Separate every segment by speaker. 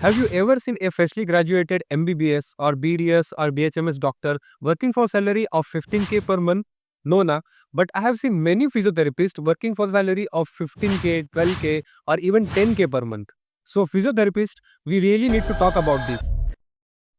Speaker 1: Have you ever seen a freshly graduated MBBS or BDS or BHMS doctor working for salary of 15K per month? No, na. But I have seen many physiotherapists working for salary of 15K, 12K or even 10K per month. So physiotherapist, we really need to talk about this.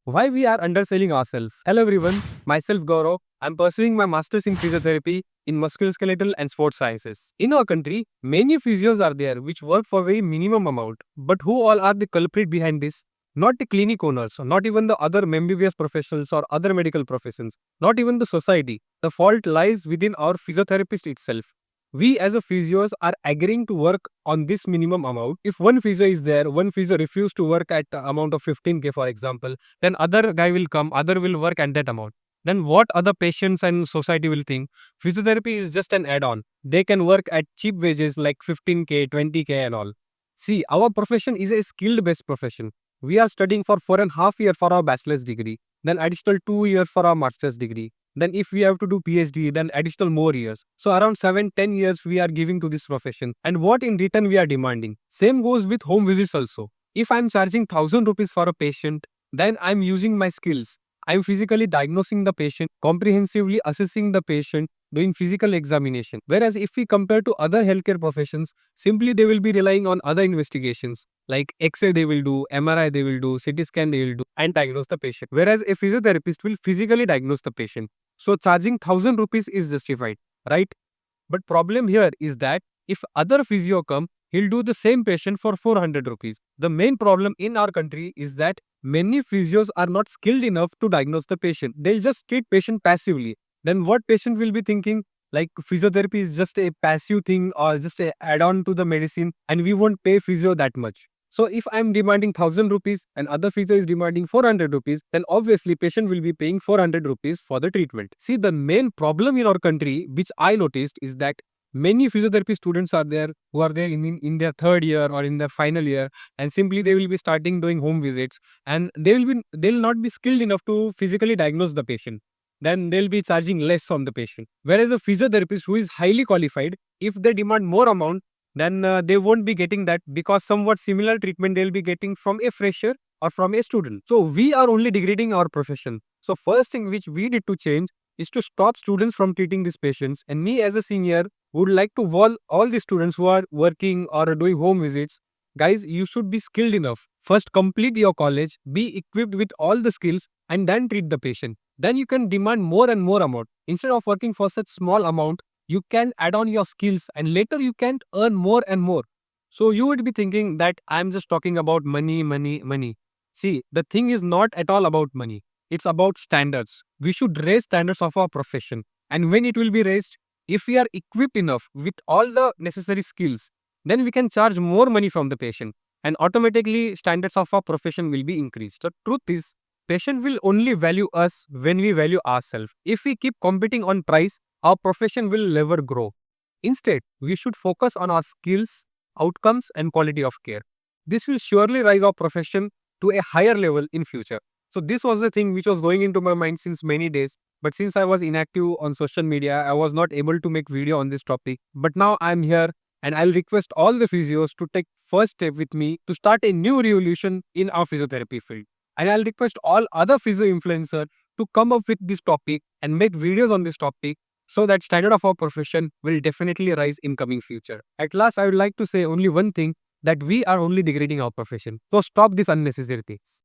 Speaker 1: Why we are underselling ourselves? Hello everyone, myself Gaurav. I'm pursuing my masters in physiotherapy in musculoskeletal and sports sciences. In our country, many physios are there which work for very minimum amount. But who all are the culprit behind this? Not the clinic owners, not even the other MBBS professionals or other medical professions, not even the society. The fault lies within our physiotherapist itself. We as a physios are agreeing to work on this minimum amount. If one physio is there, one physio refuse to work at the amount of 15K for example, then other guy will come, other will work at that amount. Then what other patients and society will think? Physiotherapy is just an add-on. They can work at cheap wages like 15K, 20K and all. See, our profession is a skill-based profession. We are studying for 4.5 years for our bachelor's degree, then additional 2 years for our master's degree. Then if we have to do PhD, then additional more years. So around 7-10 years we are giving to this profession. And what in return we are demanding? Same goes with home visits also. If I am charging 1000 rupees for a patient, then I am using my skills. I am physically diagnosing the patient, comprehensively assessing the patient, doing physical examination. Whereas if we compare to other healthcare professions, simply they will be relying on other investigations like X-ray they will do, MRI they will do, CT scan they will do and diagnose the patient. Whereas a physiotherapist will physically diagnose the patient. So charging 1000 rupees is justified, right? But problem here is that if other physio come, he'll do the same patient for 400 rupees. The main problem in our country is that many physios are not skilled enough to diagnose the patient. They'll just treat patient passively. Then what patient will be thinking? Like physiotherapy is just a passive thing or just a add-on to the medicine and we won't pay physio that much. So if I'm demanding 1000 rupees and other physio is demanding 400 rupees, then obviously patient will be paying 400 rupees for the treatment. See, the main problem in our country, which I noticed, is that many physiotherapy students are there who are there in their third year or in their final year, and simply they will be starting doing home visits and they'll not be skilled enough to physically diagnose the patient. Then they'll be charging less from the patient. Whereas a physiotherapist who is highly qualified, if they demand more amount, then they won't be getting that because somewhat similar treatment they'll be getting from a fresher or from a student. So we are only degrading our profession. So first thing which we need to change is to stop students from treating these patients, and me as a senior would like to warn all the students who are working or doing home visits, guys, you should be skilled enough. First complete your college, be equipped with all the skills and then treat the patient. Then you can demand more and more amount. Instead of working for such small amount, you can add on your skills and later you can earn more and more. So you would be thinking that I'm just talking about money, money, money. See, the thing is not at all about money. It's about standards. We should raise standards of our profession. And when it will be raised, if we are equipped enough with all the necessary skills, then we can charge more money from the patient. And automatically standards of our profession will be increased. The truth is, patient will only value us when we value ourselves. If we keep competing on price, our profession will never grow. Instead, we should focus on our skills, outcomes and quality of care. This will surely rise our profession to a higher level in future. So this was the thing which was going into my mind since many days. But since I was inactive on social media, I was not able to make video on this topic. But now I am here and I'll request all the physios to take first step with me to start a new revolution in our physiotherapy field. And I'll request all other physio influencers to come up with this topic and make videos on this topic so that standard of our profession will definitely rise in coming future. At last, I would like to say only one thing, that we are only degrading our profession. So stop this unnecessary things.